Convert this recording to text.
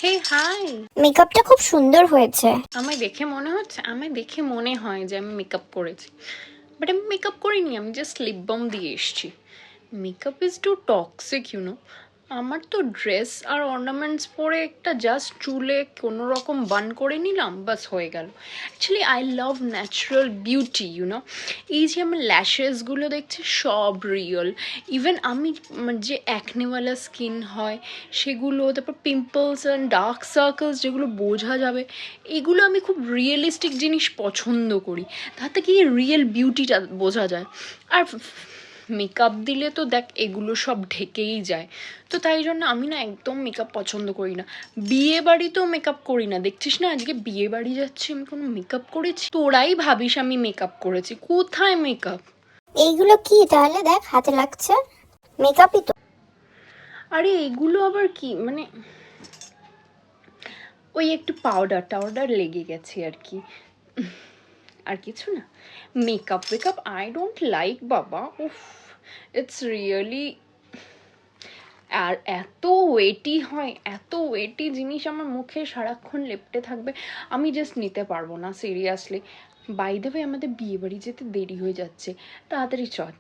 হে high, মেকআপটা খুব সুন্দর হয়েছে। আমায় দেখে মনে হচ্ছে, আমায় দেখে মনে হয় যে আমি মেকআপ করেছি, বাট আমি মেকআপ করিনি, আমি জাস্ট লিপ বাম দিয়ে এসেছি। Makeup is too toxic you know. আমার তো ড্রেস আর অর্নামেন্টস পরে একটা জাস্ট চুলে কোনো রকম বান করে নিলাম, বাস হয়ে গেল। Actually I love natural beauty you know. এই যে আমার ল্যাশেসগুলো দেখছি সব রিয়েল। ইভেন আমি যে অ্যাকনেওয়ালা স্কিন হয় সেগুলো, তারপর পিম্পলস অ্যান্ড ডার্ক সার্কেলস যেগুলো বোঝা যাবে, এগুলো আমি খুব রিয়েলিস্টিক জিনিস পছন্দ করি। তাতে কি রিয়েল বিউটিটা বোঝা যায়। আর মেকআপ দিলে তো দেখ এগুলো সব ঢেকেই যায়, তো তাই জন্য আমি না একদম মেকআপ পছন্দ করি না। বিয়ে বাড়িতেও মেকআপ করি না, দেখছিস না আজকে বিয়ে বাড়ি যাচ্ছি, আমি কোনো মেকআপ করেছি? তোরাই ভাবিস আমি মেকআপ করেছি, কোথায় মেকআপ? এইগুলো কি তাহলে? দেখ হাতে লাগছে, মেকআপই তো। আরে এগুলো আবার কি, মানে ওই একটু পাউডার টাউডার লেগে গেছে আর কি, আর কিছু না। Makeup makeup I don't like বাবা, উফ, ইটস রিয়েলি। আর এত ওয়েটি হয়, এত ওয়েটি জিনিস আমার মুখে সারাক্ষণ লেপটে থাকবে, আমি জাস্ট নিতে পারবো না সিরিয়াসলি। বাই দ্য ওয়ে আমাদের বিয়ে বাড়ি যেতে দেরি হয়ে যাচ্ছে, তাড়াতাড়ি চল।